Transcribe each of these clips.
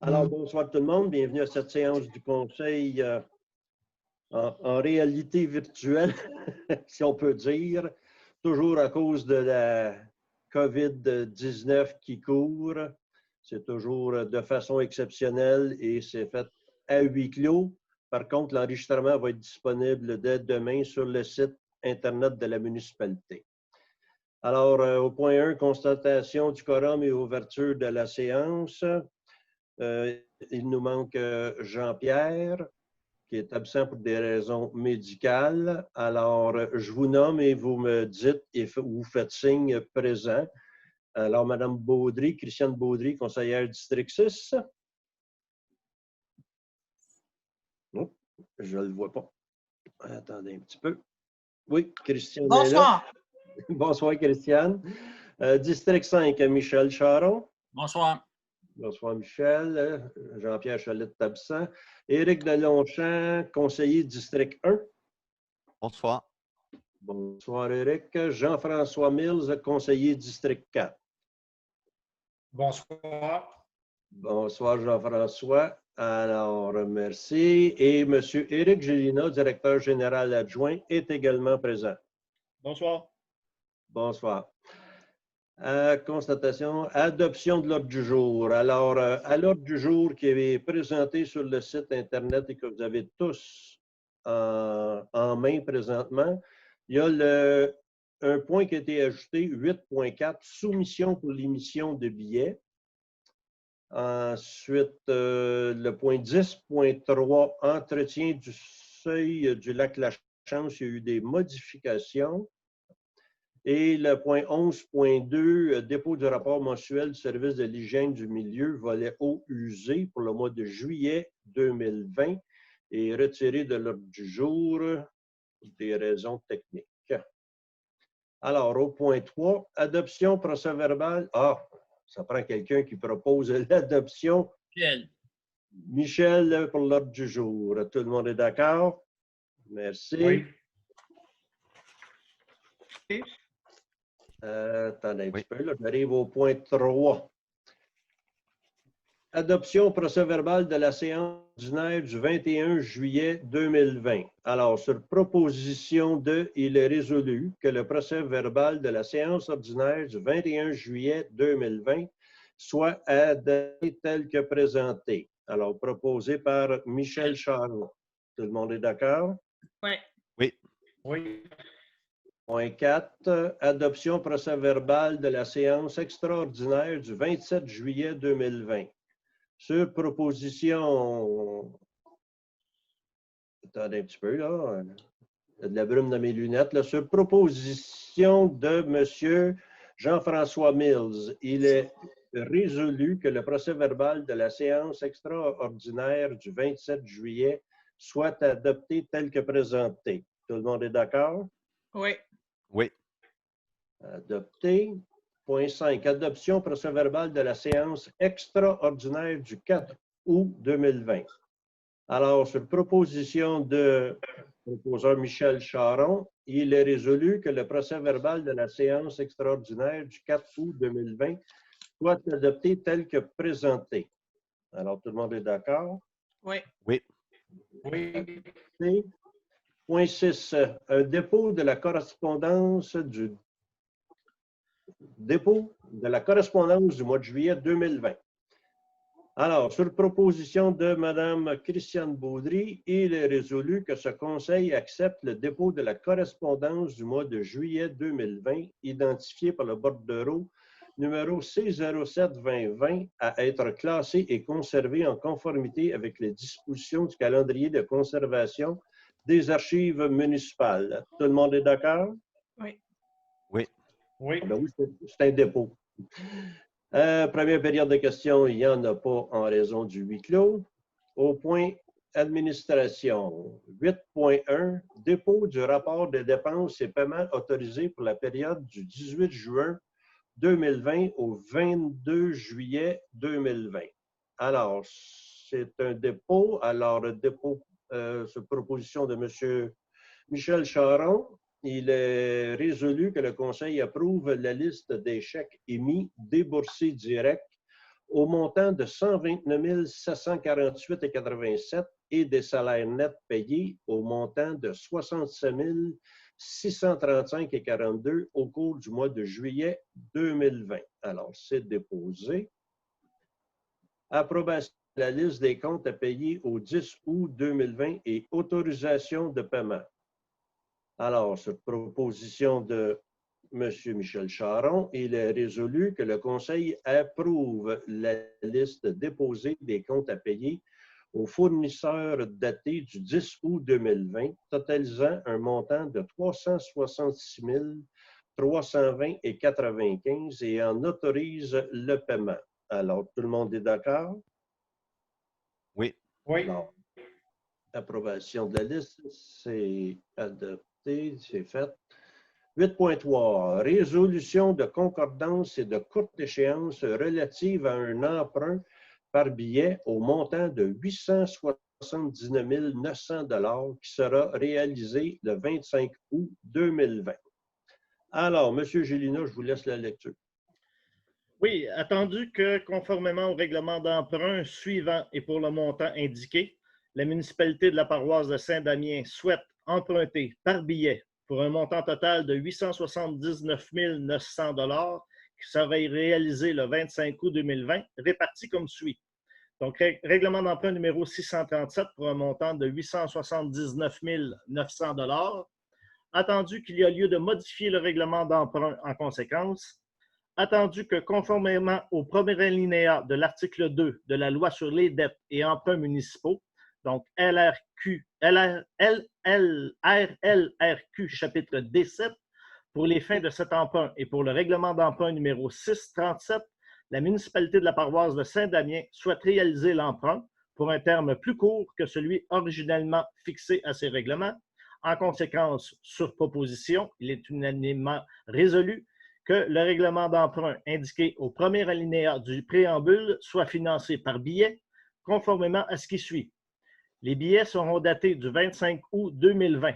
Alors, bonsoir tout le monde. Bienvenue à cette séance du Conseil en réalité virtuelle, si on peut dire, toujours à cause de la COVID-19 qui court. C'est toujours de façon exceptionnelle et c'est fait à huis clos. Par contre, l'enregistrement va être disponible dès demain sur le site Internet de la municipalité. Alors, au point 1, constatation du quorum et ouverture de la séance. Il nous manque Jean-Pierre, qui est absent pour des raisons médicales. Alors, je vous nomme et vous me dites et vous faites signe présent. Alors, Mme Baudry, Christiane Baudry, conseillère district 6. Oh, je ne le vois pas. Attendez un petit peu. Oui, Christiane est là. Bonsoir, Christiane. District 5, Michel Charon. Bonsoir. Bonsoir, Michel. Jean-Pierre Chalette est absent. Éric Delonchamp, conseiller district 1. Bonsoir. Bonsoir, Éric. Jean-François Mills, conseiller district 4. Bonsoir. Bonsoir, Jean-François. Alors, merci. Et M. Éric Gélina, directeur général adjoint, est également présent. Bonsoir. Bonsoir. Constatation, adoption de l'ordre du jour. Alors, à l'ordre du jour qui est présenté sur le site Internet et que vous avez tous en main présentement, il y a un point qui a été ajouté, 8.4, soumission pour l'émission de billets. Ensuite, le point 10.3, entretien du seuil du lac La Chance, il y a eu des modifications. Et le point 11.2, dépôt du rapport mensuel du service de l'hygiène du milieu, volet eau usée pour le mois de juillet 2020 et retiré de l'ordre du jour pour des raisons techniques. Alors, au point 3, adoption procès-verbal. Ah, ça prend quelqu'un qui propose l'adoption. Michel. Michel pour l'ordre du jour. Tout le monde est d'accord? Merci. Oui. Attendez un petit peu, là, j'arrive au point 3. Adoption procès-verbal de la séance ordinaire du 21 juillet 2020. Alors, sur proposition de, il est résolu que le procès-verbal de la séance ordinaire du 21 juillet 2020 soit adopté tel que présenté. Alors, proposé par Michel Charon. Tout le monde est d'accord? Oui. Oui. Oui. Point 4, adoption procès-verbal de la séance extraordinaire du 27 juillet 2020. Sur proposition... Attendez un petit peu, là. Il y a de la brume dans mes lunettes. Là. Sur proposition de M. Jean-François Mills, il est résolu que le procès-verbal de la séance extraordinaire du 27 juillet soit adopté tel que présenté. Tout le monde est d'accord? Oui. Oui. Adopté. Point 5. Adoption procès-verbal de la séance extraordinaire du 4 août 2020. Alors, sur proposition de proposeur Michel Charon, il est résolu que le procès-verbal de la séance extraordinaire du 4 août 2020 soit adopté tel que présenté. Alors, tout le monde est d'accord? Oui. Oui. Oui. Point 6. Un dépôt de la correspondance du mois de juillet 2020. Alors, sur proposition de Mme Christiane Baudry, il est résolu que ce Conseil accepte le dépôt de la correspondance du mois de juillet 2020, identifié par le bordereau numéro C07-2020, à être classé et conservé en conformité avec les dispositions du calendrier de conservation des archives municipales. Tout le monde est d'accord? Oui. Oui. Oui. Ben oui, c'est un dépôt. Première période de questions, il n'y en a pas en raison du huis clos. Au point administration, 8.1, dépôt du rapport des dépenses et paiements autorisés pour la période du 18 juin 2020 au 22 juillet 2020. Alors, c'est un dépôt. Alors, le dépôt sur proposition de M. Michel Charon, il est résolu que le Conseil approuve la liste des chèques émis déboursés directs au montant de 129 748,87 et des salaires nets payés au montant de 67 635,42 au cours du mois de juillet 2020. Alors, c'est déposé. Approbation de la liste des comptes à payer au 10 août 2020 et autorisation de paiement. Alors, cette proposition de M. Michel Charron, il est résolu que le Conseil approuve la liste déposée des comptes à payer aux fournisseurs datés du 10 août 2020, totalisant un montant de 366 320,95 et en autorise le paiement. Alors, tout le monde est d'accord? Oui. Oui. Alors, approbation de la liste, c'est adopté, c'est fait. 8.3. Résolution de concordance et de courte échéance relative à un emprunt par billet au montant de 879 900 $ qui sera réalisé le 25 août 2020. Alors, M. Gélinas, je vous laisse la lecture. Oui, attendu que, conformément au règlement d'emprunt suivant et pour le montant indiqué, la municipalité de la paroisse de Saint-Damien souhaite emprunter par billet pour un montant total de 879 900 $ qui serait réalisé le 25 août 2020, réparti comme suit. Donc, règlement d'emprunt numéro 637 pour un montant de 879 900 $. Attendu qu'il y a lieu de modifier le règlement d'emprunt en conséquence, attendu que, conformément au premier alinéa de l'article 2 de la Loi sur les dettes et emprunts municipaux, donc RLRQ chapitre D7, pour les fins de cet emprunt et pour le règlement d'emprunt numéro 637, la municipalité de la paroisse de Saint-Damien souhaite réaliser l'emprunt pour un terme plus court que celui originellement fixé à ces règlements. En conséquence, sur proposition, il est unanimement résolu que le règlement d'emprunt indiqué au premier alinéa du préambule soit financé par billet, conformément à ce qui suit. Les billets seront datés du 25 août 2020.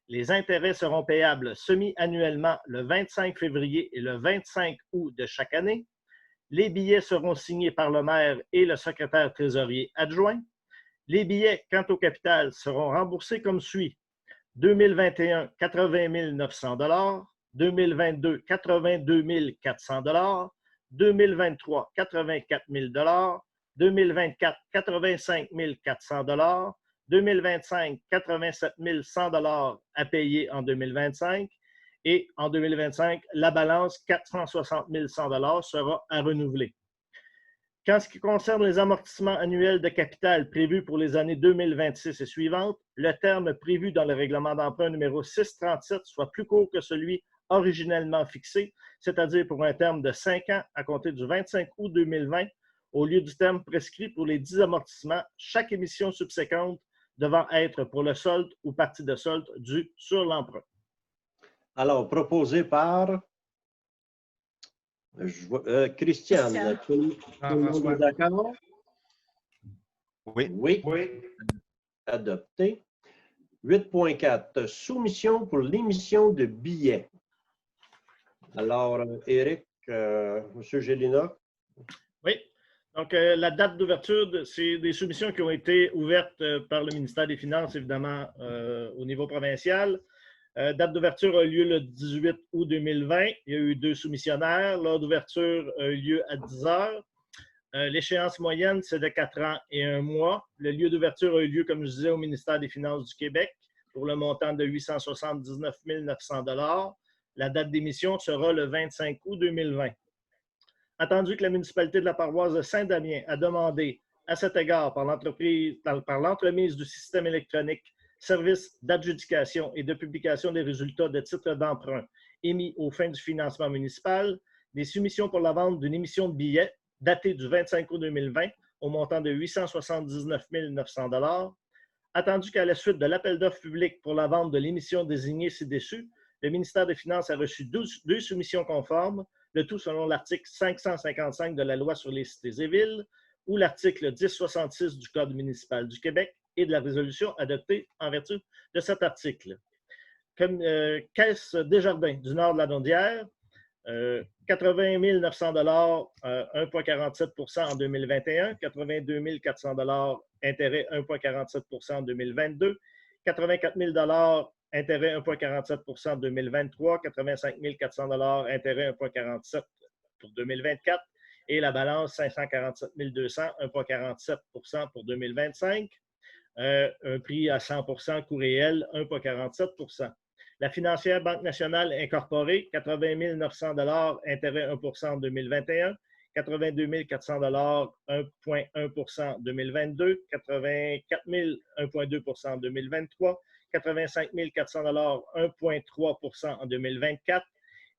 Les intérêts seront payables semi-annuellement le 25 février et le 25 août de chaque année. Les billets seront signés par le maire et le secrétaire trésorier adjoint. Les billets, quant au capital, seront remboursés comme suit. 2021, 80 900 $, 2022, 82 400 $, 2023, 84 000 $, 2024, 85 400 $, 2025, 87 100 $ à payer en 2025 et en 2025, la balance, 460 100 $ sera à renouveler. Qu'en ce qui concerne les amortissements annuels de capital prévus pour les années 2026 et suivantes, le terme prévu dans le règlement d'emprunt numéro 637 soit plus court que celui originellement fixé, c'est-à-dire pour un terme de 5 ans à compter du 25 août 2020, au lieu du terme prescrit pour les 10 amortissements, chaque émission subséquente devant être pour le solde ou partie de solde due sur l'emprunt. Alors, proposé par Christiane. Tout le monde est d'accord? Oui. Oui. Oui. Adopté. 8.4. Soumission pour l'émission de billets. Alors, Éric, M. Gélinas. Oui. Donc, la date d'ouverture, c'est des soumissions qui ont été ouvertes par le ministère des Finances, évidemment, au niveau provincial. Date d'ouverture a eu lieu le 18 août 2020. Il y a eu 2 soumissionnaires. L'heure d'ouverture a eu lieu à 10 heures. L'échéance moyenne, c'est de 4 ans et 1 mois. Le lieu d'ouverture a eu lieu, comme je disais, au ministère des Finances du Québec pour le montant de 879 900 $. La date d'émission sera le 25 août 2020. Attendu que la municipalité de la paroisse de Saint-Damien a demandé à cet égard par l'entremise du système électronique service d'adjudication et de publication des résultats de titres d'emprunt émis aux fins du financement municipal, des soumissions pour la vente d'une émission de billets datée du 25 août 2020 au montant de 879 900 $. Attendu qu'à la suite de l'appel d'offres public pour la vente de l'émission désignée ci-dessus, le ministère des Finances a reçu 2 soumissions conformes, le tout selon l'article 555 de la Loi sur les cités et villes ou l'article 1066 du Code municipal du Québec et de la résolution adoptée en vertu de cet article. Comme Caisse Desjardins du nord de la Naudière, 80 900 1,47 % en 2021, 82 400 intérêt 1,47 % en 2022, 84 000 intérêt 1,47 % en 2023, 85 400 intérêt 1,47 % pour 2024 et la balance 547 200 1,47 % pour 2025. Un prix à 100 % coût réel 1,47 % La financière Banque nationale incorporée, 80 900 intérêt 1 % en 2021, 82 400 1,1 % en 2022, 84 000 1,2 % en 2023, 85 400 1,3 % en 2024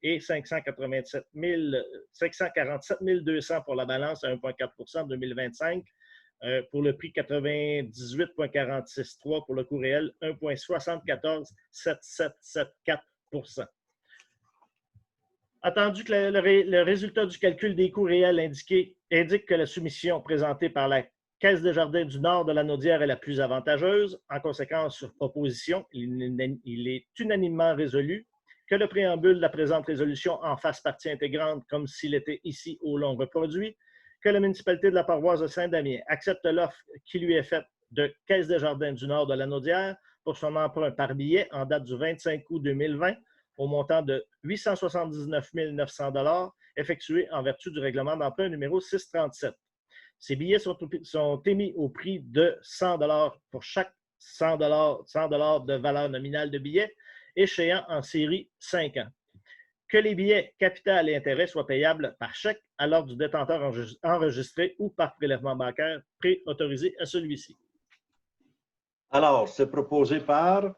et 547 200 pour la balance à 1,4 % en 2025. Pour le prix 98,463 pour le coût réel, 1,747774 %. Attendu que le résultat du calcul des coûts réels indique que la soumission présentée par la Caisse des Jardins du Nord de la Naudière est la plus avantageuse. En conséquence, sur proposition, il est unanimement résolu que le préambule de la présente résolution en fasse partie intégrante comme s'il était ici au long reproduit, que la municipalité de la paroisse de Saint-Damien accepte l'offre qui lui est faite de Caisse des Jardins du Nord de la Naudière pour son emprunt par billet en date du 25 août 2020 au montant de 879 900 $ effectué en vertu du règlement d'emprunt numéro 637. Ces billets sont émis au prix de 100 $ pour chaque 100 $ de valeur nominale de billets, échéant en série 5 ans. Que les billets capital et intérêt soient payables par chèque à l'ordre du détenteur enregistré ou par prélèvement bancaire préautorisé à celui-ci. Alors, c'est proposé par...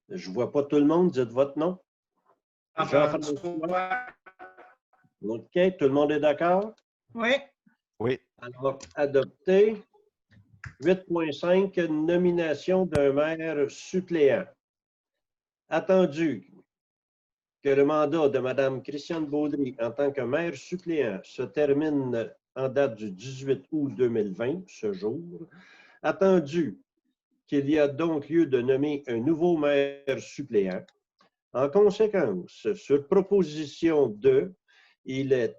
Je ne vois pas tout le monde, dites votre nom. Jean-François. OK, tout le monde est d'accord? Oui. Oui. Alors, adopté. 8.5, nomination d'un maire suppléant. Attendu que le mandat de Mme Christiane Baudry en tant que maire suppléant se termine en date du 18 août 2020, ce jour. Attendu qu'il y a donc lieu de nommer un nouveau maire suppléant. En conséquence, sur proposition de, il est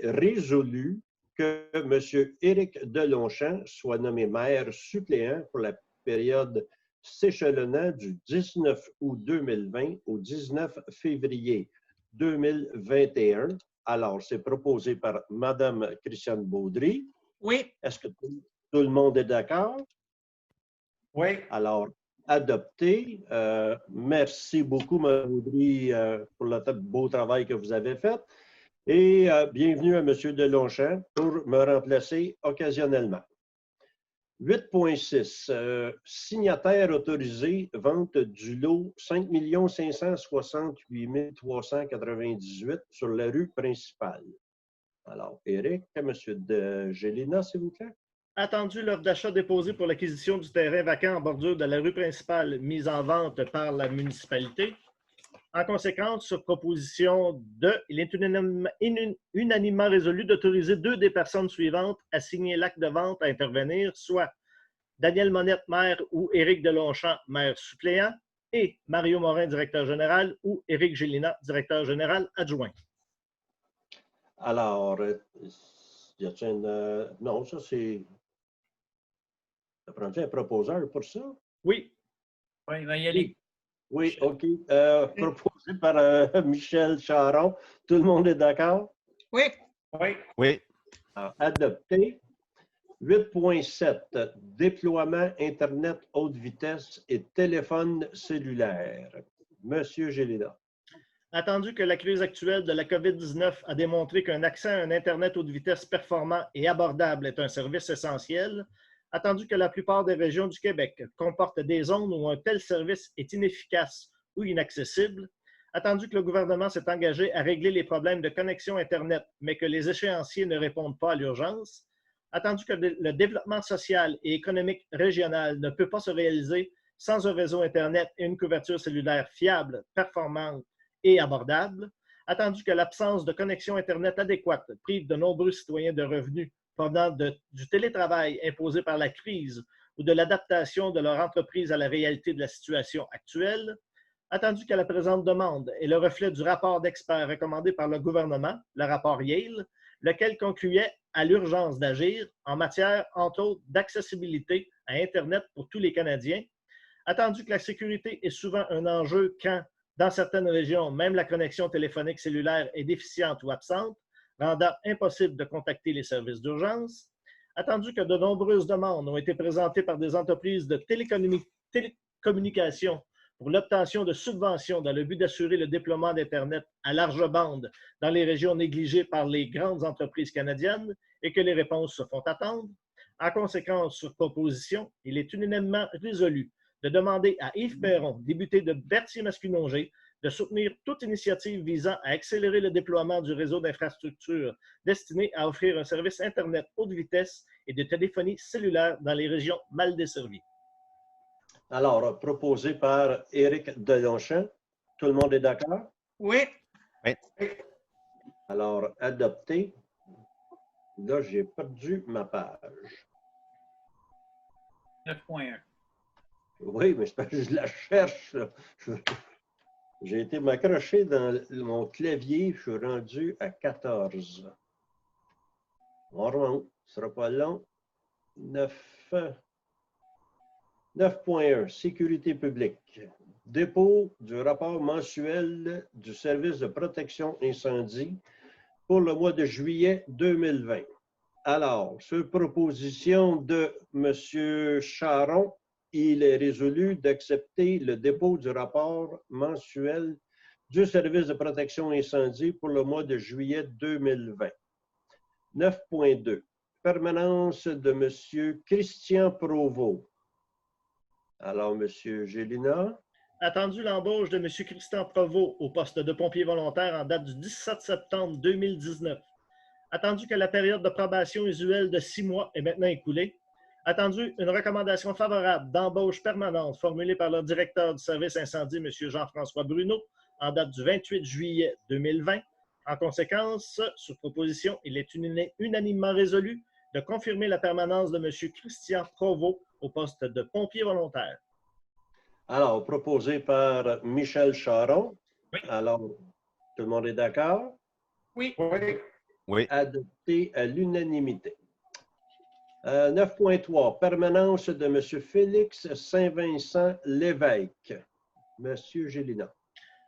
résolu que M. Éric Delonchamp soit nommé maire suppléant pour la période s'échelonnant du 19 août 2020 au 19 février 2021. Alors, c'est proposé par Mme Christiane Baudry. Oui. Est-ce que tout le monde est d'accord? Oui. Alors, adopté. Merci beaucoup, Mme Baudry, pour le beau travail que vous avez fait. Et bienvenue à M. Delonchamp pour me remplacer occasionnellement. 8.6. Signataire autorisé, vente du lot 5 568 398 sur la rue principale. Alors, Éric, M. de Gélina, s'il vous plaît. Attendu l'offre d'achat déposée pour l'acquisition du terrain vacant en bordure de la rue principale mise en vente par la municipalité. En conséquence, sur proposition de, il est unanimement résolu d'autoriser 2 des personnes suivantes à signer l'acte de vente à intervenir, soit Daniel Monette, maire, ou Éric Delonchamp, maire suppléant, et Mario Morin, directeur général, ou Éric Gélina, directeur général adjoint. Alors, y a-t-il une... non, ça c'est... Ça prend-tu un proposeur pour ça? Oui. Oui, il va y aller. Oui, OK. Proposé par Michel Charon. Tout le monde est d'accord? Oui. Oui. Oui. Alors, adopté. 8.7. Déploiement Internet haute vitesse et téléphone cellulaire. Monsieur Gélina. Attendu que la crise actuelle de la COVID-19 a démontré qu'un accès à un Internet haute vitesse performant et abordable est un service essentiel, attendu que la plupart des régions du Québec comportent des zones où un tel service est inefficace ou inaccessible, attendu que le gouvernement s'est engagé à régler les problèmes de connexion Internet, mais que les échéanciers ne répondent pas à l'urgence, attendu que le développement social et économique régional ne peut pas se réaliser sans un réseau Internet et une couverture cellulaire fiable, performante et abordable, attendu que l'absence de connexion Internet adéquate prive de nombreux citoyens de revenus provenant du télétravail imposé par la crise ou de l'adaptation de leur entreprise à la réalité de la situation actuelle, Attendu que la présente demande est le reflet du rapport d'experts recommandé par le gouvernement, le rapport Yale, lequel concluait à l'urgence d'agir en matière, entre autres, d'accessibilité à Internet pour tous les Canadiens, attendu que la sécurité est souvent un enjeu quand, dans certaines régions, même la connexion téléphonique cellulaire est déficiente ou absente, rendant impossible de contacter les services d'urgence, attendu que de nombreuses demandes ont été présentées par des entreprises de télécommunications pour l'obtention de subventions dans le but d'assurer le déploiement d'Internet à large bande dans les régions négligées par les grandes entreprises canadiennes et que les réponses se font attendre. En conséquence, sur proposition, il est unanimement résolu de demander à Yves Perron, député de Berthier-Mascunongé, de soutenir toute initiative visant à accélérer le déploiement du réseau d'infrastructures destiné à offrir un service Internet haute vitesse et de téléphonie cellulaire dans les régions mal desservies. Alors, proposé par Éric Delonchamp. Tout le monde est d'accord? Oui. Oui. Alors, adopté. Là, j'ai perdu ma page. 9.1. Oui, mais c'est parce que je la cherche. Là. J'ai été m'accrocher dans mon clavier. Je suis rendu à 14. On remonte. Ce ne sera pas long. 9.1. Sécurité publique. Dépôt du rapport mensuel du service de protection incendie pour le mois de juillet 2020. Alors, sur proposition de M. Charon, il est résolu d'accepter le dépôt du rapport mensuel du service de protection incendie pour le mois de juillet 2020. 9.2. Permanence de M. Christian Provost. Alors, M. Gélina. Attendu l'embauche de M. Christian Provost au poste de pompier volontaire en date du 17 septembre 2019. Attendu que la période de probation usuelle de 6 mois est maintenant écoulée. Attendu une recommandation favorable d'embauche permanente formulée par le directeur du service incendie, M. Jean-François Bruno, en date du 28 juillet 2020. En conséquence, sur proposition, il est unanimement résolu de confirmer la permanence de M. Christian Provost au poste de pompier volontaire. Alors, proposé par Michel Charon. Oui. Alors, tout le monde est d'accord? Oui. Oui. Adopté à l'unanimité. 9.3. Permanence de M. Félix Saint-Vincent Lévesque. M. Gélina.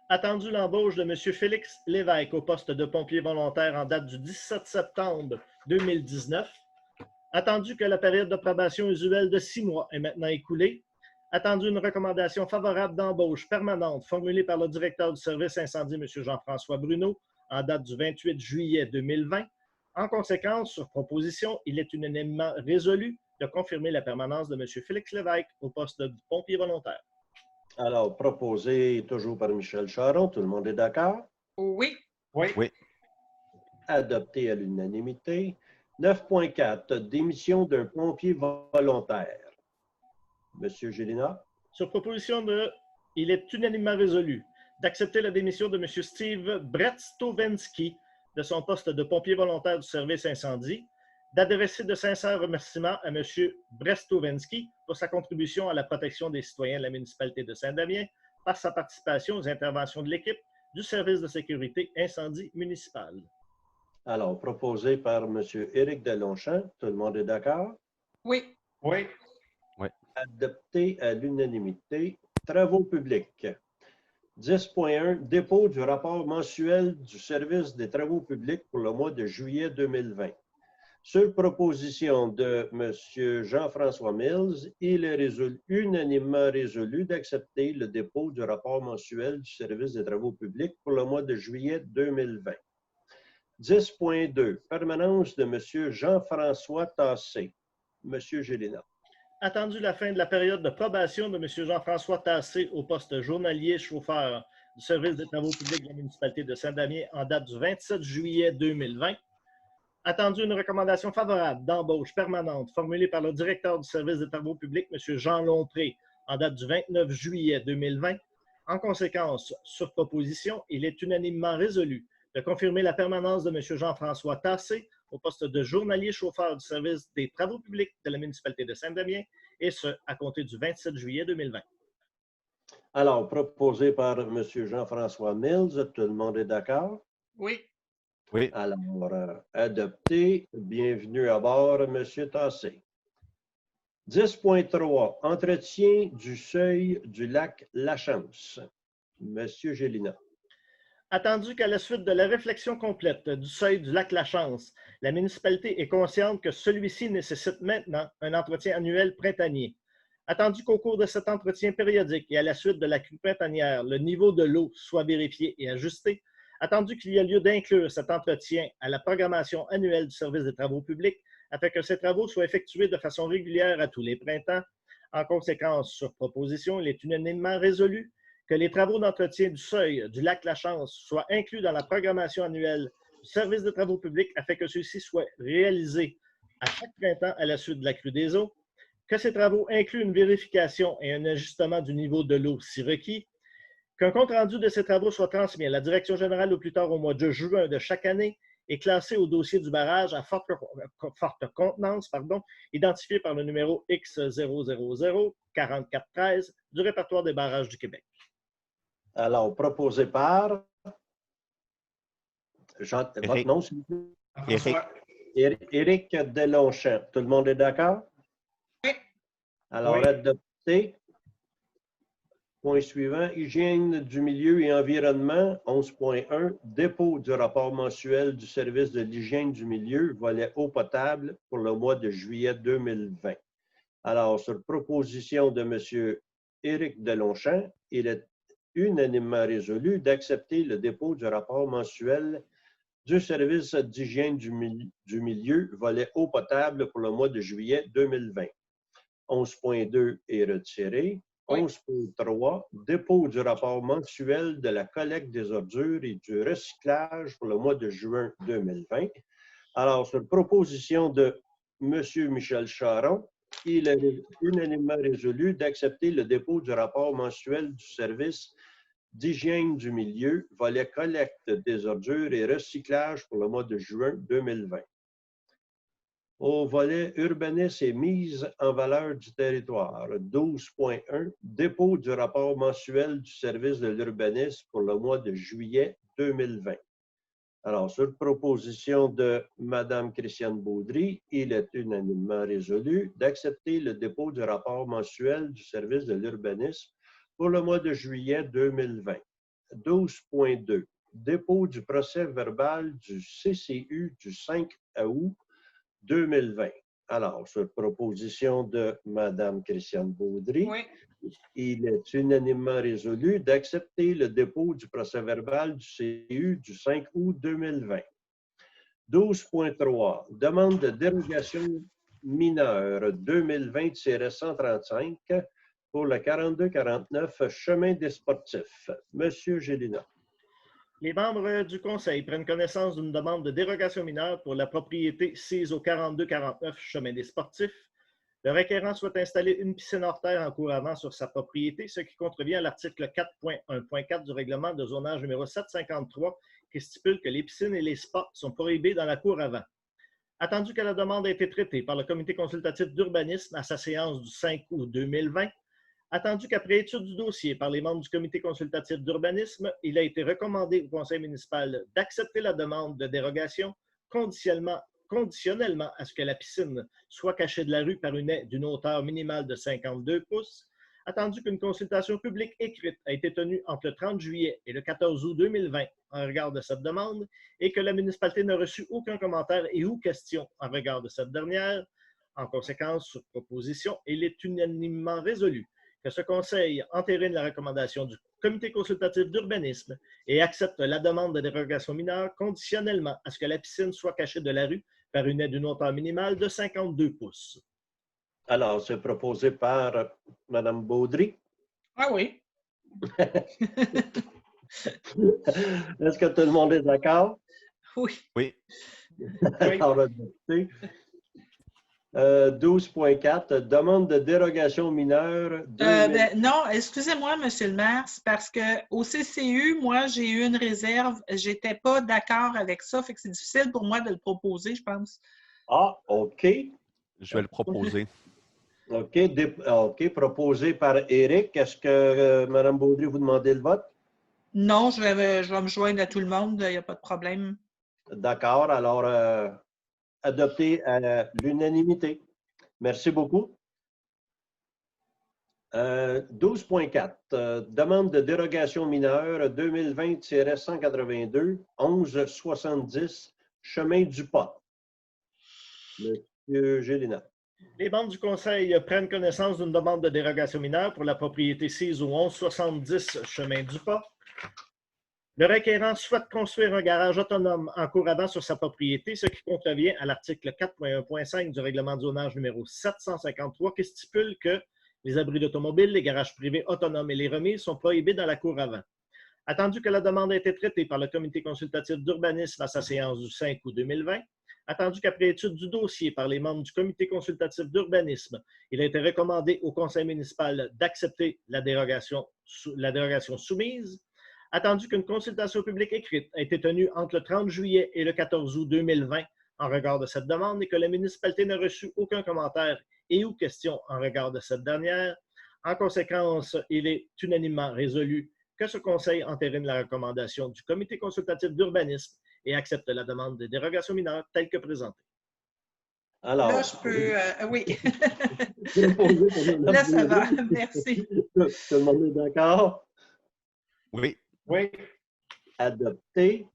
Attendu l'embauche de M. Félix Lévesque au poste de pompier volontaire en date du 17 septembre 2019. Attendu que la période de probation usuelle de 6 mois est maintenant écoulée. Attendu une recommandation favorable d'embauche permanente formulée par le directeur du service incendie, M. Jean-François Bruno, en date du 28 juillet 2020. En conséquence, sur proposition, il est unanimement résolu de confirmer la permanence de M. Félix Lévesque au poste de pompier volontaire. Alors, proposé toujours par Michel Charon. Tout le monde est d'accord? Oui. Oui. Adopté à l'unanimité. 9.4. Démission d'un pompier volontaire. Monsieur Gélina. Sur proposition de, il est unanimement résolu d'accepter la démission de M. Steve Bretstowensky de son poste de pompier volontaire du service incendie, d'adresser de sincères remerciements à M. Bretstowensky pour sa contribution à la protection des citoyens de la municipalité de Saint-Damien par sa participation aux interventions de l'équipe du service de sécurité incendie municipal. Alors, proposé par M. Éric Delonchamp. Tout le monde est d'accord? Oui. Adopté à l'unanimité. Travaux publics. 10.1. Dépôt du rapport mensuel du service des travaux publics pour le mois de juillet 2020. Sur proposition de M. Jean-François Mills, il est unanimement résolu d'accepter le dépôt du rapport mensuel du service des travaux publics pour le mois de juillet 2020. 10.2. Permanence de M. Jean-François Tassé. M. Gélina. Attendu la fin de la période de probation de M. Jean-François Tassé au poste journalier chauffeur du service des travaux publics de la municipalité de Saint-Damien en date du 27 juillet 2020. Attendu une recommandation favorable d'embauche permanente formulée par le directeur du service des travaux publics, M. Jean Lompré, en date du 29 juillet 2020. En conséquence, sur proposition, il est unanimement résolu de confirmer la permanence de M. Jean-François Tassé au poste de journalier chauffeur du service des travaux publics de la municipalité de Saint-Damien, et ce, à compter du 27 juillet 2020. Alors, proposé par M. Jean-François Mills, tout le monde est d'accord? Oui. Oui. Alors, adopté. Bienvenue à bord, M. Tassé. 10.3. Entretien du seuil du lac Lachance. M. Gélina. Attendu qu'à la suite de la réflexion complète du seuil du lac Lachance, la municipalité est consciente que celui-ci nécessite maintenant un entretien annuel printanier. Attendu qu'au cours de cet entretien périodique et à la suite de la crue printanière, le niveau de l'eau soit vérifié et ajusté, attendu qu'il y a lieu d'inclure cet entretien à la programmation annuelle du service des travaux publics afin que ces travaux soient effectués de façon régulière à tous les printemps. En conséquence, sur proposition, il est unanimement résolu que les travaux d'entretien du seuil du lac Lachance soient inclus dans la programmation annuelle du service des travaux publics afin que ceux-ci soient réalisés à chaque printemps à la suite de la crue des eaux, que ces travaux incluent une vérification et un ajustement du niveau de l'eau si requis, qu'un compte-rendu de ces travaux soit transmis à la Direction générale au plus tard au mois de juin de chaque année et classé au dossier du barrage à forte contenance, identifié par le numéro X000-4413 du répertoire des barrages du Québec. Alors, proposé par votre nom, s'il vous plaît? Éric Delonchamp. Tout le monde est d'accord? Oui. Alors, Oui. adopté. Point suivant, hygiène du milieu et environnement, 11.1, dépôt du rapport mensuel du service de l'hygiène du milieu, volet eau potable pour le mois de juillet 2020. Alors, sur proposition de M. Éric Delonchamp, il est unanimement résolu d'accepter le dépôt du rapport mensuel du service d'hygiène du milieu, volet eau potable pour le mois de juillet 2020. 11.2 est retiré. 11.3, dépôt du rapport mensuel de la collecte des ordures et du recyclage pour le mois de juin 2020. Alors, sur proposition de M. Michel Charon, il est unanimement résolu d'accepter le dépôt du rapport mensuel du service d'hygiène du milieu, volet collecte des ordures et recyclage pour le mois de juin 2020. Au volet urbanisme et mise en valeur du territoire, 12.1, dépôt du rapport mensuel du service de l'urbanisme pour le mois de juillet 2020. Alors, sur proposition de Mme Christiane Baudry, il est unanimement résolu d'accepter le dépôt du rapport mensuel du service de l'urbanisme pour le mois de juillet 2020. 12.2, dépôt du procès verbal du CCU du 5 août 2020. Alors, sur proposition de Mme Christiane Baudry, il est unanimement résolu d'accepter le dépôt du procès-verbal du CCU du 5 août 2020. 12.3, demande de dérogation mineure 2020-135 pour le 4249 chemin des sportifs. Monsieur Gélina. Les membres du Conseil prennent connaissance d'une demande de dérogation mineure pour la propriété sise au 4249 chemin des sportifs. Le requérant souhaite installer une piscine hors terre en cour avant sur sa propriété, ce qui contrevient à l'article 4.1.4 du règlement de zonage numéro 753 qui stipule que les piscines et les spas sont prohibés dans la cour avant. Attendu que la demande a été traitée par le comité consultatif d'urbanisme à sa séance du 5 août 2020, attendu qu'après étude du dossier par les membres du comité consultatif d'urbanisme, il a été recommandé au conseil municipal d'accepter la demande de dérogation conditionnellement à ce que la piscine soit cachée de la rue par une haie d'une hauteur minimale de 52 pouces, attendu qu'une consultation publique écrite a été tenue entre le 30 juillet et le 14 août 2020 en regard de cette demande et que la municipalité n'a reçu aucun commentaire et ou question en regard de cette dernière. En conséquence, sur proposition, il est unanimement résolu que ce conseil entérine la recommandation du comité consultatif d'urbanisme et accepte la demande de dérogation mineure conditionnellement à ce que la piscine soit cachée de la rue par une haie d'une hauteur minimale de 52 pouces. Alors, c'est proposé par Mme Baudry. Ah oui. Est-ce que tout le monde est d'accord? Oui. Oui. Alors, adopté. 12.4, demande de dérogation mineure. Non, excusez-moi, M. le maire, c'est parce qu'au CCU, moi, j'ai eu une réserve. Je n'étais pas d'accord avec ça, fait que c'est difficile pour moi de le proposer, je pense. Ah, OK. Je vais le proposer. OK. OK. Proposé par Éric. Est-ce que Mme Baudry, vous demandez le vote? Non, je vais me joindre à tout le monde, il n'y a pas de problème. D'accord. Alors, adopté à l'unanimité. Merci beaucoup. 12.4. Demande de dérogation mineure 2020-182, 1170, chemin du Pas. Monsieur Gélina. Les membres du Conseil prennent connaissance d'une demande de dérogation mineure pour la propriété sise au 1170 chemin du Pas. Le requérant souhaite construire un garage autonome en cours avant sur sa propriété, ce qui contrevient à l'article 4.1.5 du règlement de zonage numéro 753 qui stipule que les abris d'automobile, les garages privés autonomes et les remises sont prohibés dans la cour avant. Attendu que la demande a été traitée par le comité consultatif d'urbanisme à sa séance du 5 août 2020, attendu qu'après étude du dossier par les membres du comité consultatif d'urbanisme, il a été recommandé au conseil municipal d'accepter la dérogation soumise, attendu qu'une consultation publique écrite a été tenue entre le 30 juillet et le 14 août 2020 en regard de cette demande et que la municipalité n'a reçu aucun commentaire et ou question en regard de cette dernière. En conséquence, il est unanimement résolu que ce conseil entérine la recommandation du comité consultatif d'urbanisme et accepte la demande de dérogation mineure telle que présentée. Alors, Là, je peux... oui. proposé par Mme Là, ça va. Baudry. Merci. Tout le monde est d'accord? Oui. Oui. Adopté.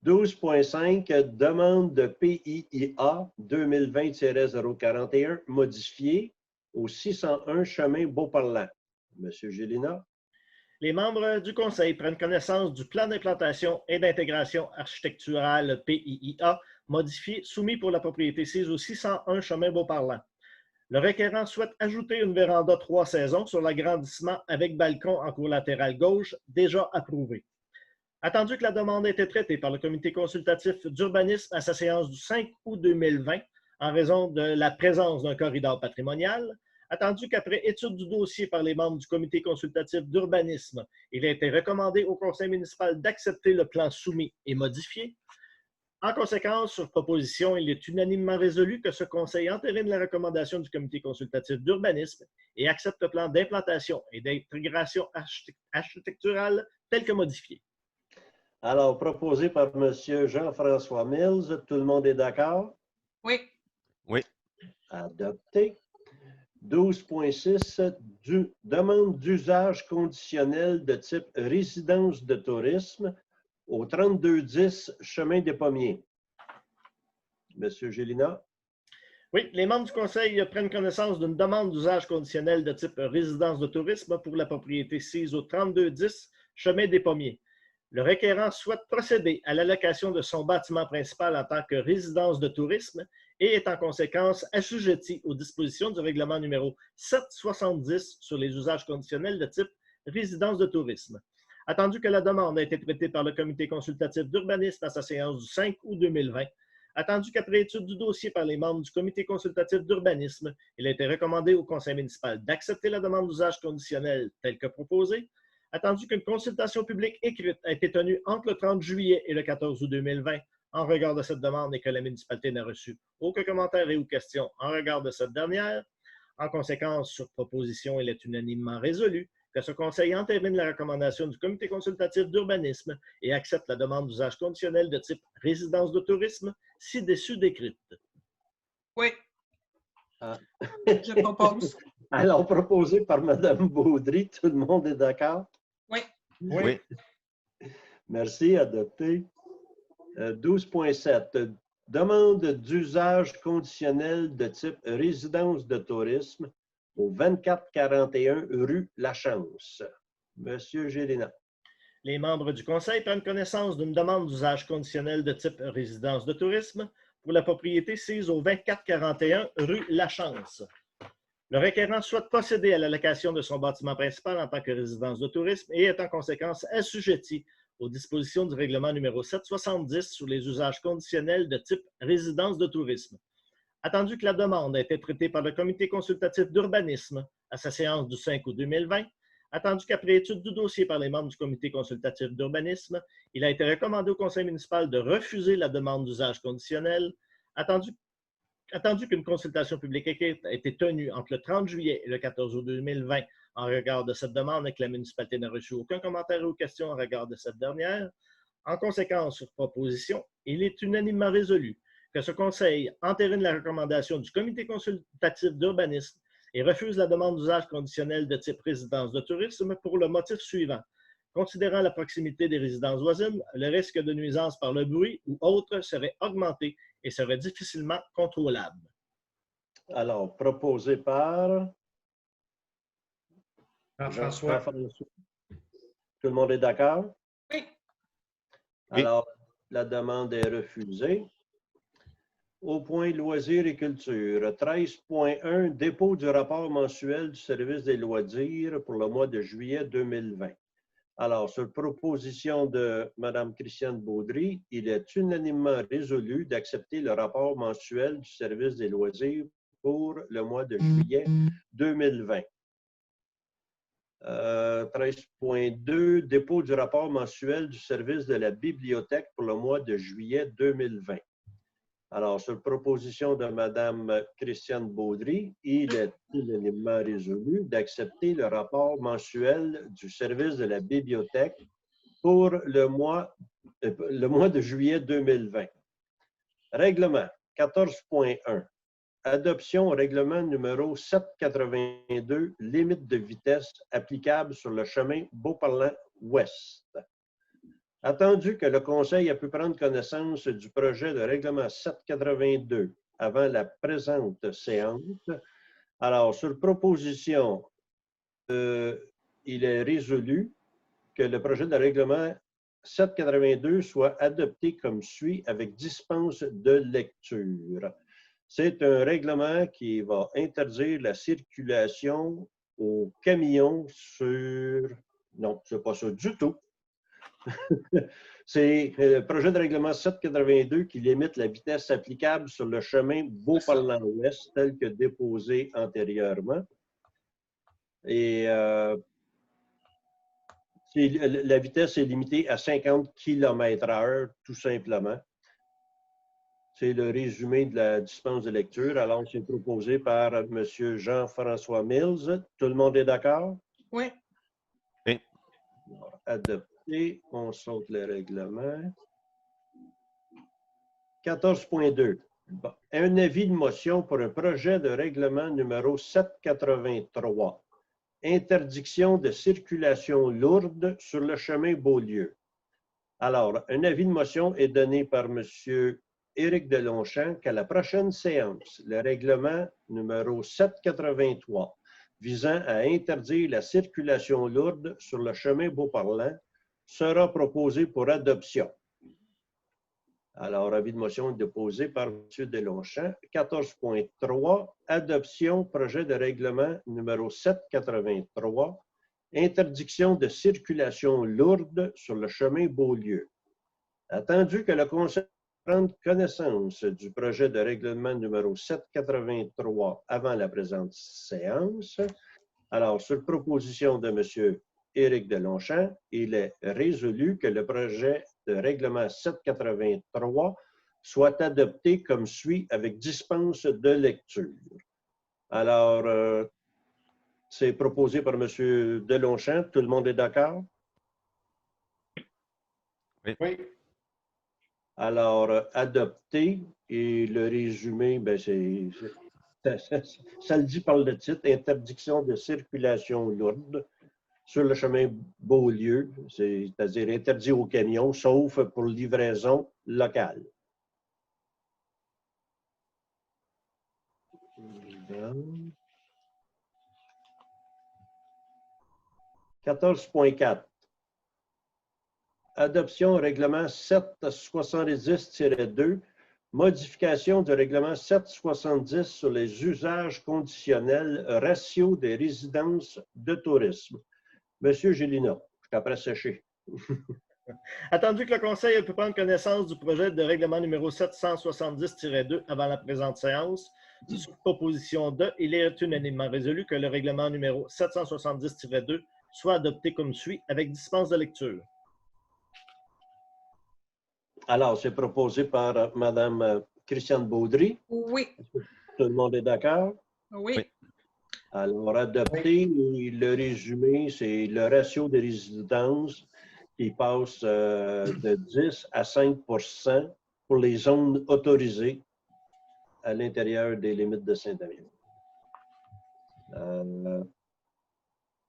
12.5, demande de PIIA 2020-041 modifiée au 601 chemin Beauparlant. Monsieur Gélina. Les membres du Conseil prennent connaissance du plan d'implantation et d'intégration architecturale PIIA modifié soumis pour la propriété sise au 601 chemin Beauparlant. Le requérant souhaite ajouter une véranda 3 saisons sur l'agrandissement avec balcon en cour latérale gauche déjà approuvé. Attendu que la demande a été traitée par le comité consultatif d'urbanisme à sa séance du 5 août 2020 en raison de la présence d'un corridor patrimonial, attendu qu'après étude du dossier par les membres du comité consultatif d'urbanisme, il a été recommandé au conseil municipal d'accepter le plan soumis et modifié. En conséquence, sur proposition, il est unanimement résolu que ce conseil entérine la recommandation du comité consultatif d'urbanisme et accepte le plan d'implantation et d'intégration architecturale tel que modifié. Alors, proposé par M. Jean-François Mills. Tout le monde est d'accord? Oui. Oui. Adopté. 12.6, demande d'usage conditionnel de type résidence de tourisme au 3210 chemin des Pommiers. Monsieur Gélina. Oui, les membres du Conseil prennent connaissance d'une demande d'usage conditionnel de type résidence de tourisme pour la propriété sise au 3210 chemin des Pommiers. Le requérant souhaite procéder à l'allocation de son bâtiment principal en tant que résidence de tourisme et est en conséquence assujetti aux dispositions du règlement numéro 770 sur les usages conditionnels de type résidence de tourisme. Attendu que la demande a été traitée par le comité consultatif d'urbanisme à sa séance du 5 août 2020, attendu qu'après étude du dossier par les membres du comité consultatif d'urbanisme, il a été recommandé au conseil municipal d'accepter la demande d'usage conditionnel telle que proposée, attendu qu'une consultation publique écrite a été tenue entre le 30 juillet et le 14 août 2020 en regard de cette demande et que la municipalité n'a reçu aucun commentaire et ou question en regard de cette dernière. En conséquence, sur proposition, il est unanimement résolu que ce conseil entérine la recommandation du comité consultatif d'urbanisme et accepte la demande d'usage conditionnel de type résidence de tourisme ci-dessus décrite. Oui. Ah. Je propose. Alors, proposé par Mme Baudry. Tout le monde est d'accord? Oui. Oui. Merci, adopté. 12.7, demande d'usage conditionnel de type résidence de tourisme au 2441 rue Lachance. Monsieur Gélina. Les membres du Conseil prennent connaissance d'une demande d'usage conditionnel de type résidence de tourisme pour la propriété sise au 2441 rue Lachance. Le requérant souhaite procéder à l'allocation de son bâtiment principal en tant que résidence de tourisme et est en conséquence assujetti aux dispositions du règlement numéro 770 sur les usages conditionnels de type résidence de tourisme. Attendu que la demande a été traitée par le comité consultatif d'urbanisme à sa séance du 5 août 2020, attendu qu'après étude du dossier par les membres du comité consultatif d'urbanisme, il a été recommandé au conseil municipal de refuser la demande d'usage conditionnel, attendu Attendu qu'une consultation publique écrite a été tenue entre le 30 juillet et le 14 août 2020 en regard de cette demande et que la municipalité n'a reçu aucun commentaire ou question en regard de cette dernière, en conséquence, sur proposition, il est unanimement résolu que ce Conseil entérine la recommandation du Comité consultatif d'urbanisme et refuse la demande d'usage conditionnel de type résidence de tourisme pour le motif suivant. Considérant la proximité des résidences voisines, le risque de nuisance par le bruit ou autre serait augmenté et serait difficilement contrôlable. Alors, proposé par Jean-François. Jean-François. Tout le monde est d'accord? Oui. Alors, la demande est refusée. Au point loisirs et culture, 13.1, dépôt du rapport mensuel du service des loisirs pour le mois de juillet 2020. Alors, sur proposition de Mme Christiane Baudry, il est unanimement résolu d'accepter le rapport mensuel du service des loisirs pour le mois de juillet 2020. 13.2, dépôt du rapport mensuel du service de la bibliothèque pour le mois de juillet 2020. Alors, sur proposition de Mme Christiane Baudry, il est unanimement résolu d'accepter le rapport mensuel du service de la bibliothèque pour le mois de juillet 2020. Règlement 14.1. Adoption au règlement numéro 782, limite de vitesse applicable sur le chemin Beauparlin-Ouest. Attendu que le Conseil a pu prendre connaissance du projet de règlement 782 avant la présente séance, alors, sur proposition, il est résolu que le projet de règlement 782 soit adopté comme suit avec dispense de lecture. C'est un règlement qui va interdire la circulation aux camions sur... Non, c'est pas ça du tout. C'est le projet de règlement 782 qui limite la vitesse applicable sur le chemin Beauparlin-Ouest tel que déposé antérieurement. Et la vitesse est limitée à 50 km/h, tout simplement. C'est le résumé de la dispense de lecture. Alors, c'est proposé par M. Jean-François Mills. Tout le monde est d'accord? Oui. Oui. Adopté. On saute le règlement. 14.2. Bon. Un avis de motion pour un projet de règlement numéro 783. Interdiction de circulation lourde sur le chemin Beaulieu. Alors, un avis de motion est donné par M. Éric Delonchamp qu'à la prochaine séance, le règlement numéro 783 visant à interdire la circulation lourde sur le chemin Beauparlin sera proposé pour adoption. Alors, avis de motion est déposé par M. Delonchamp. 14.3, adoption, projet de règlement numéro 783, interdiction de circulation lourde sur le chemin Beaulieu. Attendu que le Conseil prenne connaissance du projet de règlement numéro 783 avant la présente séance, alors, sur proposition de M. Éric Delonchamp, il est résolu que le projet de règlement 783 soit adopté comme suit avec dispense de lecture. Alors, c'est proposé par M. Delonchamp. Tout le monde est d'accord? Oui. Oui. Alors, adopté, et le résumé, ben ça le dit par le titre, interdiction de circulation lourde sur le chemin Beaulieu, c'est-à-dire interdit aux camions, sauf pour livraison locale. Bon. 14.4. Adoption au règlement 770-2, modification du règlement 770 sur les usages conditionnels ratio des résidences de tourisme. Monsieur Gélinas, je t'apprends sécher. Attendu que le Conseil ait pu prendre connaissance du projet de règlement numéro 770-2 avant la présente séance, sur proposition de, il est unanimement résolu que le règlement numéro 770-2 soit adopté comme suit avec dispense de lecture. Alors, c'est proposé par Mme Christiane Baudry. Oui. Tout le monde est d'accord? Oui. Oui. Alors, adopter le résumé, c'est le ratio de résidence qui passe de 10 à 5 pour les zones autorisées à l'intérieur des limites de Saint-Damien.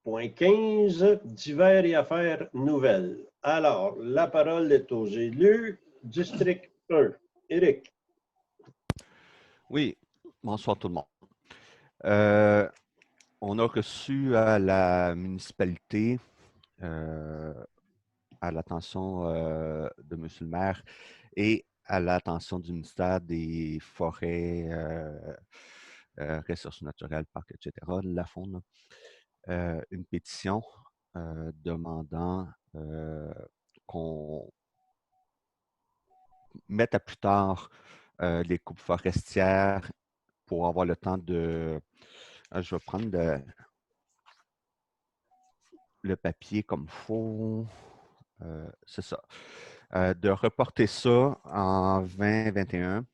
Point 15, divers et affaires nouvelles. Alors, la parole est aux élus. District 1. Éric. Oui, bonsoir tout le monde. On a reçu à la municipalité, à l'attention de M. le maire et à l'attention du ministère des Forêts, Ressources naturelles, Parcs, etc., la faune, une pétition demandant qu'on mette à plus tard les coupes forestières pour avoir le temps de... je vais prendre le papier comme il faut. C'est ça. De reporter ça en 2021.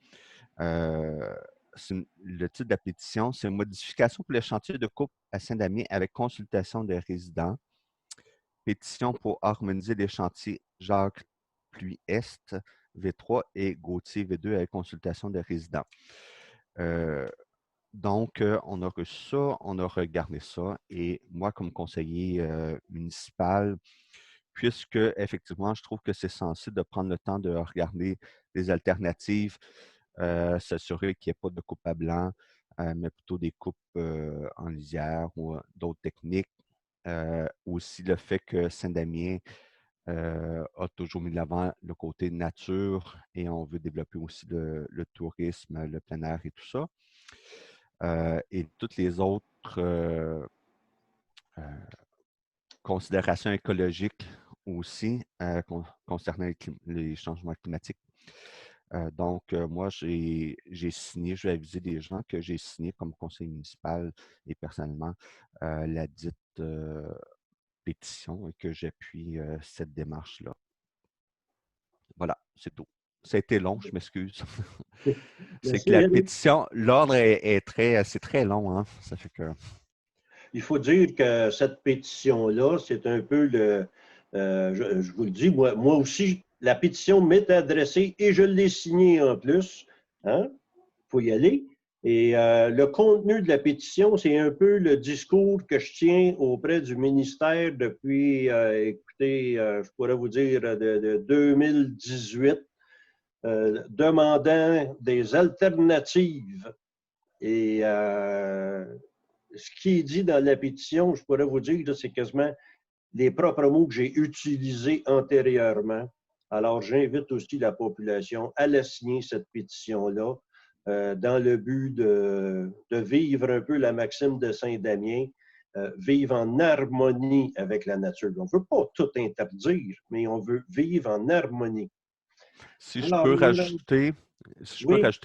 Le titre de la pétition, c'est « Modification pour le chantier de coupe à Saint-Damien avec consultation des résidents. Pétition pour harmoniser les chantiers Jacques Pluie-Est, V3 et Gauthier, V2 avec consultation des résidents. » Donc, on a reçu ça, on a regardé ça et moi, comme conseiller municipal, puisque effectivement, je trouve que c'est censé de prendre le temps de regarder les alternatives, s'assurer qu'il n'y ait pas de coupe à blanc, mais plutôt des coupes en lisière ou d'autres techniques. Aussi le fait que Saint-Damien a toujours mis de l'avant le côté nature et on veut développer aussi le tourisme, le plein air et tout ça. Et toutes les autres considérations écologiques aussi concernant les changements climatiques. Donc, moi, j'ai signé, je vais aviser des gens que j'ai signé comme conseiller municipal et personnellement la dite pétition et que j'appuie cette démarche-là. Voilà, c'est tout. Ça a été long, je m'excuse. C'est que la pétition, l'ordre c'est très long, hein? Ça fait que... Il faut dire que cette pétition-là, c'est un peu le... je vous le dis, moi aussi, la pétition m'est adressée et je l'ai signée en plus. Hein? Il faut y aller. Et le contenu de la pétition, c'est un peu le discours que je tiens auprès du ministère depuis, écoutez, je pourrais vous dire, de 2018, demandant des alternatives. Et ce qui est dit dans la pétition, je pourrais vous dire, c'est quasiment les propres mots que j'ai utilisés antérieurement. Alors, j'invite aussi la population à la signer, cette pétition-là, dans le but de vivre un peu la maxime de Saint-Damien, vivre en harmonie avec la nature. On ne veut pas tout interdire, mais on veut vivre en harmonie. Si je peux rajouter,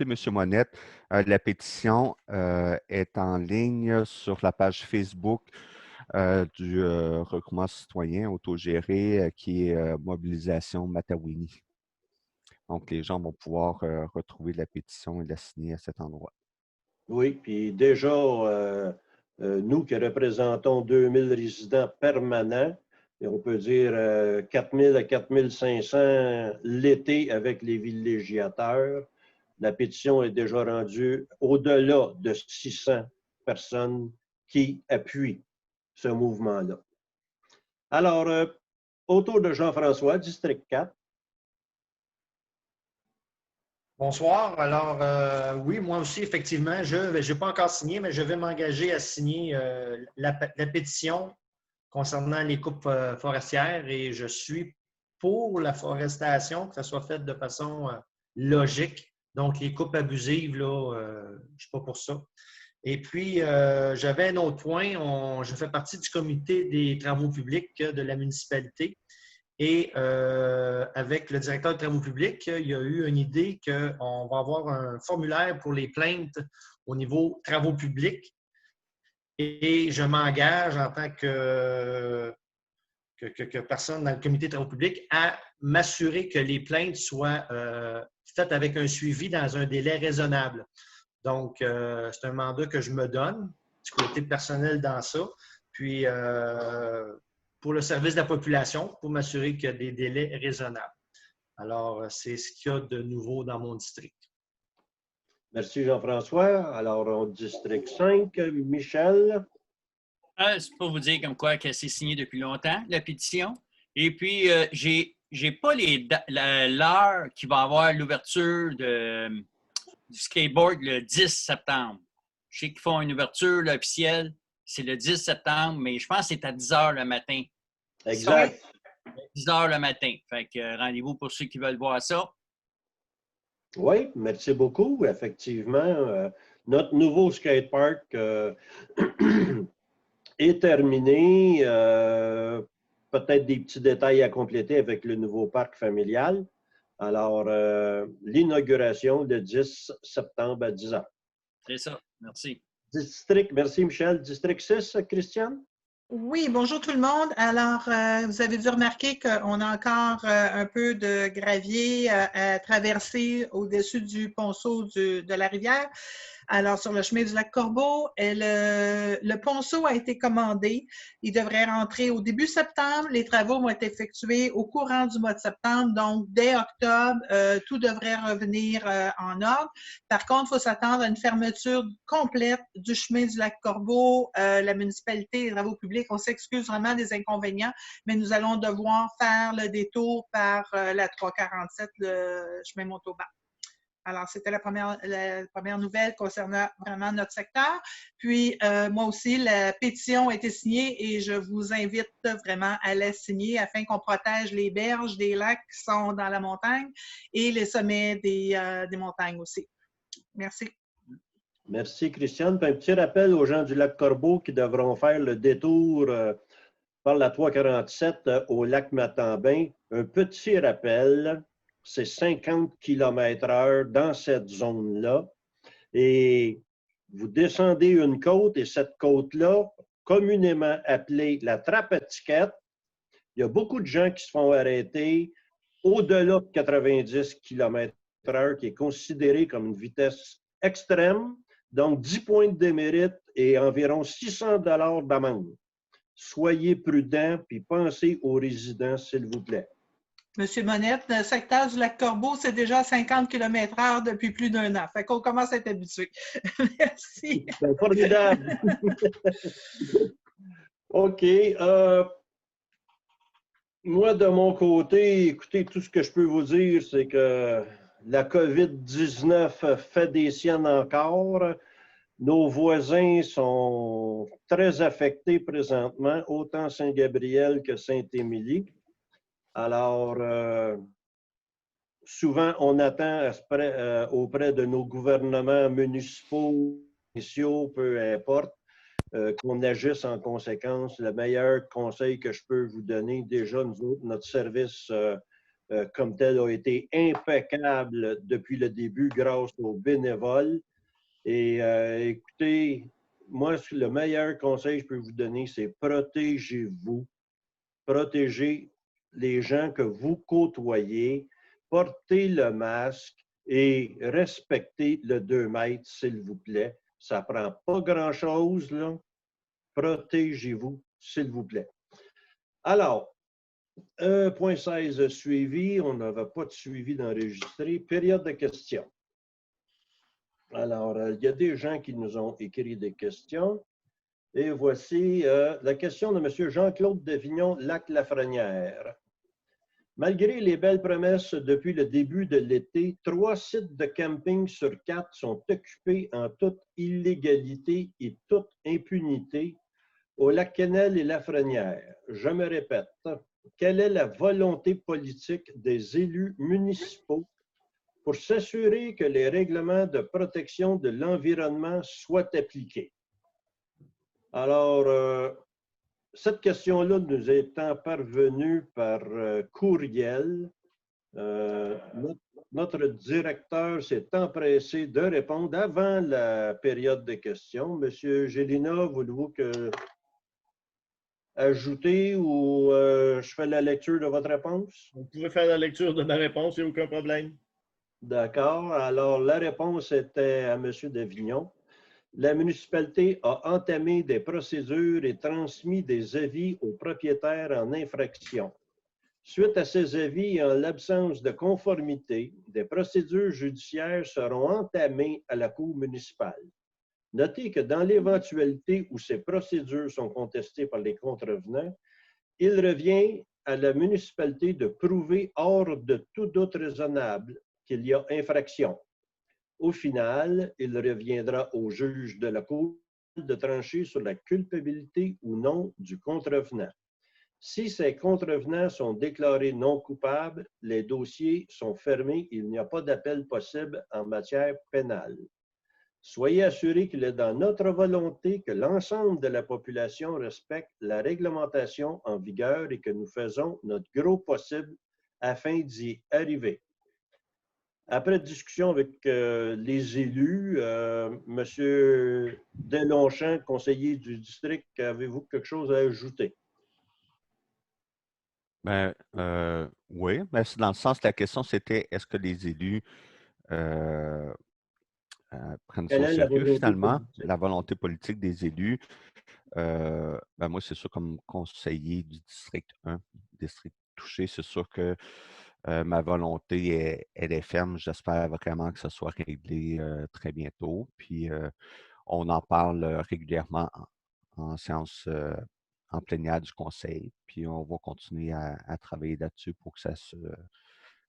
M. Monette, la pétition est en ligne sur la page Facebook du regroupement citoyen autogéré qui est Mobilisation Matawini. Donc, les gens vont pouvoir retrouver la pétition et la signer à cet endroit. Oui, puis déjà, nous qui représentons 2000 résidents permanents, et on peut dire 4000 à 4500 l'été avec les villégiateurs, la pétition est déjà rendue au-delà de 600 personnes qui appuient ce mouvement-là. Alors, autour de Jean-François, District 4. Bonsoir. Alors, oui, moi aussi, effectivement, je n'ai pas encore signé, mais je vais m'engager à signer la pétition concernant les coupes forestières et je suis pour la forestation, que ça soit fait de façon logique. Donc, les coupes abusives, là, je ne suis pas pour ça. Et puis, j'avais un autre point. Je fais partie du comité des travaux publics de la municipalité. Et avec le directeur des travaux publics, il y a eu une idée qu'on va avoir un formulaire pour les plaintes au niveau travaux publics. Et je m'engage en tant que que personne dans le comité de travaux publics à m'assurer que les plaintes soient faites avec un suivi dans un délai raisonnable. Donc, c'est un mandat que je me donne du côté personnel dans ça. Puis, pour le service de la population, pour m'assurer qu'il y a des délais raisonnables. Alors, c'est ce qu'il y a de nouveau dans mon district. Merci Jean-François. Alors, au district 5, Michel. C'est pour vous dire comme quoi que c'est signé depuis longtemps, la pétition. Et puis, j'ai pas l'heure qui va avoir l'ouverture du skateboard le 10 septembre. Je sais qu'ils font une ouverture là, officielle, c'est le 10 septembre, mais je pense que c'est à 10 h le matin. Exact. 10 h le matin. Fait que rendez-vous pour ceux qui veulent voir ça. Oui, merci beaucoup. Effectivement, notre nouveau skatepark est terminé. Peut-être des petits détails à compléter avec le nouveau parc familial. Alors, l'inauguration le 10 septembre à 10 h. C'est ça. Merci. Merci Michel. District 6, Christiane? Oui, bonjour tout le monde. Alors, vous avez dû remarquer qu'on a encore un peu de gravier à traverser au-dessus du ponceau de la rivière. Alors, sur le chemin du lac Corbeau, le ponceau a été commandé. Il devrait rentrer au début septembre. Les travaux vont être effectués au courant du mois de septembre. Donc, dès octobre, tout devrait revenir en ordre. Par contre, il faut s'attendre à une fermeture complète du chemin du lac Corbeau. La municipalité, les travaux publics, on s'excuse vraiment des inconvénients, mais nous allons devoir faire le détour par la 347, le chemin Montauban. Alors, c'était la première nouvelle concernant vraiment notre secteur. Puis, moi aussi, la pétition a été signée et je vous invite vraiment à la signer afin qu'on protège les berges des lacs qui sont dans la montagne et les sommets des montagnes aussi. Merci. Merci, Christiane. Puis un petit rappel aux gens du lac Corbeau qui devront faire le détour par la 347 au lac Matambin. Un petit rappel. C'est 50 km/h dans cette zone-là. Et vous descendez une côte et cette côte-là, communément appelée la trappe à tickets, il y a beaucoup de gens qui se font arrêter au-delà de 90 km/h, qui est considéré comme une vitesse extrême. Donc, 10 points de démérite et environ 600 $ d'amende. Soyez prudents puis pensez aux résidents, s'il vous plaît. Monsieur Monette, le secteur du lac Corbeau, c'est déjà 50 km/h depuis plus d'1 an. Fait qu'on commence à être habitué. Merci. C'est formidable. OK. Moi, de mon côté, écoutez, tout ce que je peux vous dire, c'est que la COVID-19 fait des siennes encore. Nos voisins sont très affectés présentement, autant Saint-Gabriel que Saint-Émilie. Alors, souvent, on attend auprès de nos gouvernements municipaux, provinciaux, peu importe, qu'on agisse en conséquence. Le meilleur conseil que je peux vous donner, déjà, nous autres, notre service comme tel a été impeccable depuis le début grâce aux bénévoles. Et écoutez, moi, le meilleur conseil que je peux vous donner, c'est protégez-vous. Protégez les gens que vous côtoyez, portez le masque et respectez le 2 mètres, s'il vous plaît. Ça ne prend pas grand-chose, là. Protégez-vous, s'il vous plaît. Alors, point 16 suivi. On n'avait pas de suivi d'enregistré. Période de questions. Alors, il y a des gens qui nous ont écrit des questions. Et voici la question de M. Jean-Claude Devignon, Lac-Lafrenière. Malgré les belles promesses depuis le début de l'été, 3 sites de camping sur 4 sont occupés en toute illégalité et toute impunité au Lac-Quesnel et Lafrenière. Je me répète, quelle est la volonté politique des élus municipaux pour s'assurer que les règlements de protection de l'environnement soient appliqués? Alors, cette question-là nous étant parvenue par courriel, notre directeur s'est empressé de répondre avant la période de questions. Monsieur Gélina, voulez-vous que ajouter ou je fais la lecture de votre réponse? Vous pouvez faire la lecture de ma réponse, il n'y a aucun problème. D'accord. Alors, la réponse était à M. Davignon. La municipalité a entamé des procédures et transmis des avis aux propriétaires en infraction. Suite à ces avis et en l'absence de conformité, des procédures judiciaires seront entamées à la Cour municipale. Notez que dans l'éventualité où ces procédures sont contestées par les contrevenants, il revient à la municipalité de prouver hors de tout doute raisonnable qu'il y a infraction. Au final, il reviendra au juge de la Cour de trancher sur la culpabilité ou non du contrevenant. Si ces contrevenants sont déclarés non coupables, les dossiers sont fermés. Il n'y a pas d'appel possible en matière pénale. Soyez assurés qu'il est dans notre volonté que l'ensemble de la population respecte la réglementation en vigueur et que nous faisons notre gros possible afin d'y arriver. Après discussion avec les élus, M. Deslongchamps, conseiller du district, avez-vous quelque chose à ajouter? Ben, oui, mais c'est dans le sens, la question c'était est-ce que les élus prennent ça Quelle au est la sérieux volonté finalement, politique? la volonté politique des élus. Ben moi, c'est sûr, comme conseiller du district 1, district touché, c'est sûr que ma volonté, elle est ferme. J'espère vraiment que ça soit réglé très bientôt. Puis, on en parle régulièrement en séance en plénière du conseil. Puis, on va continuer à travailler là-dessus pour que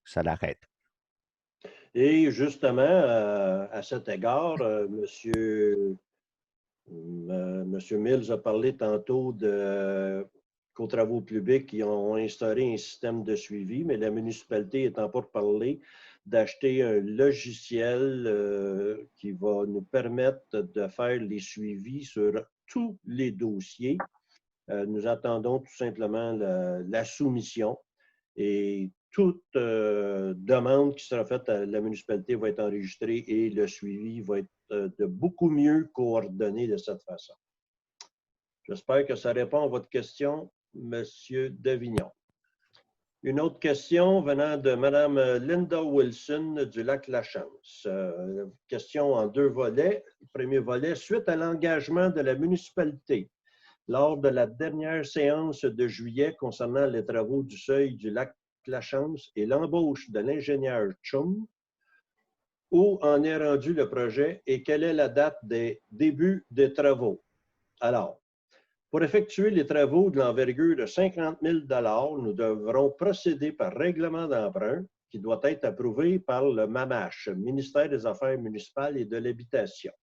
ça l'arrête. Et justement, à cet égard, M. Mills a parlé tantôt qu'aux travaux publics, ils ont instauré un système de suivi, mais la municipalité est en pourparlers d'acheter un logiciel qui va nous permettre de faire les suivis sur tous les dossiers. Nous attendons tout simplement la soumission et toute demande qui sera faite à la municipalité va être enregistrée et le suivi va être de beaucoup mieux coordonné de cette façon. J'espère que ça répond à votre question, M. Davignon. Une autre question venant de Mme Linda Wilson du Lac-La-Chance. Question en deux volets. Le premier volet, suite à l'engagement de la municipalité lors de la dernière séance de juillet concernant les travaux du seuil du Lac-La-Chance et l'embauche de l'ingénieur Chung, où en est rendu le projet et quelle est la date des débuts des travaux? Alors, pour effectuer les travaux de l'envergure de 50 000 $, nous devrons procéder par règlement d'emprunt qui doit être approuvé par le MAMACH, Ministère des Affaires municipales et de l'Habitation.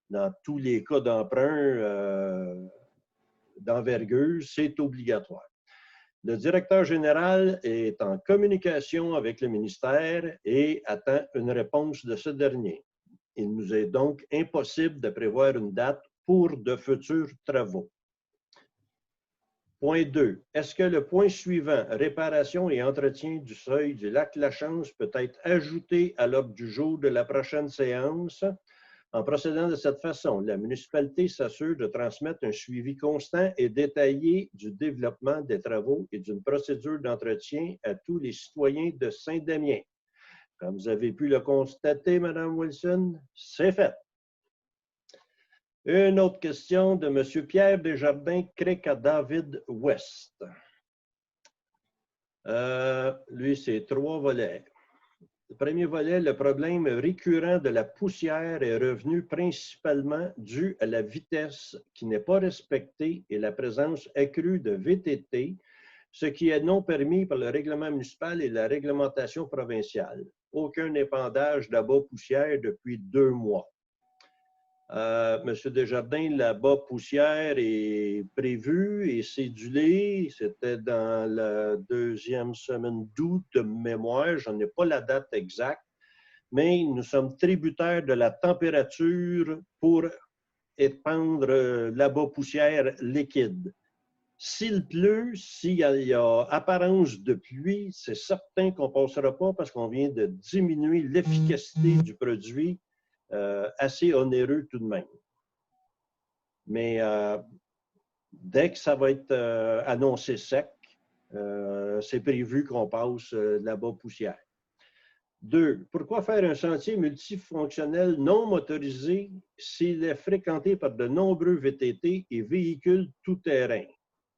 Dans tous les cas d'emprunt d'envergure, c'est obligatoire. Le directeur général est en communication avec le ministère et attend une réponse de ce dernier. Il nous est donc impossible de prévoir une date pour de futurs travaux. Point 2. Est-ce que le point suivant, réparation et entretien du seuil du Lac-La-Chance, peut être ajouté à l'ordre du jour de la prochaine séance? En procédant de cette façon, la municipalité s'assure de transmettre un suivi constant et détaillé du développement des travaux et d'une procédure d'entretien à tous les citoyens de Saint-Damien. Comme vous avez pu le constater, Mme Wilson, c'est fait. Une autre question de M. Pierre Desjardins, Cric à David West. Lui, c'est 3 volets. Le premier volet, le problème récurrent de la poussière est revenu principalement dû à la vitesse qui n'est pas respectée et la présence accrue de VTT, ce qui est non permis par le règlement municipal et la réglementation provinciale. Aucun épandage d'abat poussière depuis 2 mois. Monsieur Desjardins, l'abat poussière est prévu et cédulé. C'était dans la 2e semaine d'août de mémoire. Je n'en ai pas la date exacte, mais nous sommes tributaires de la température pour épandre l'abat poussière liquide. S'il pleut, s'il y a apparence de pluie, c'est certain qu'on ne passera pas parce qu'on vient de diminuer l'efficacité du produit. Assez onéreux tout de même. Mais Dès que ça va être annoncé sec, c'est prévu qu'on passe là-bas poussière. 2. Pourquoi faire un sentier multifonctionnel non motorisé s'il est fréquenté par de nombreux VTT et véhicules tout-terrain?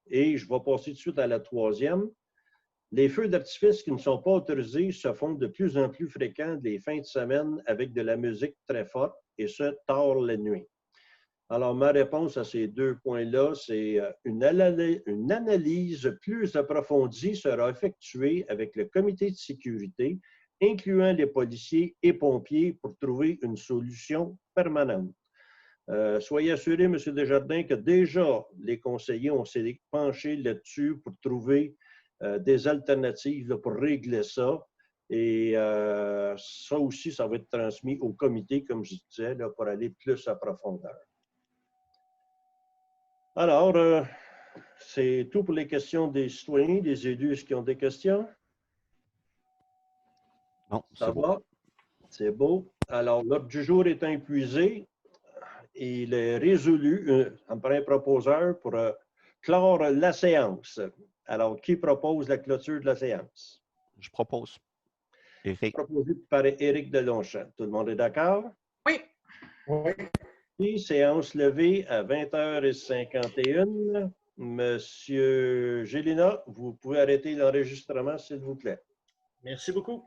Et je vais passer tout de suite à la 3e. Les feux d'artifice qui ne sont pas autorisés se font de plus en plus fréquents les fins de semaine avec de la musique très forte, et ce, tard la nuit. Alors, ma réponse à ces 2 points-là, c'est une analyse plus approfondie sera effectuée avec le comité de sécurité, incluant les policiers et pompiers, pour trouver une solution permanente. Soyez assurés, M. Desjardins, que déjà les conseillers ont s'est penchés là-dessus pour trouver des alternatives là, pour régler ça. Et ça aussi, ça va être transmis au comité, comme je disais, là, pour aller plus à profondeur. Alors, c'est tout pour les questions des citoyens, des élus. Est-ce qu'ils ont des questions? Non, Ça c'est beau. va? C'est beau. Alors, l'ordre du jour étant épuisé, il est résolu, en premier proposeur, pour clore la séance. Alors, qui propose la clôture de la séance? Je propose. Éric. Proposé par Éric Delonchamp. Tout le monde est d'accord? Oui. Oui. Puis, séance levée à 20h51. Monsieur Gélina, vous pouvez arrêter l'enregistrement, s'il vous plaît. Merci beaucoup.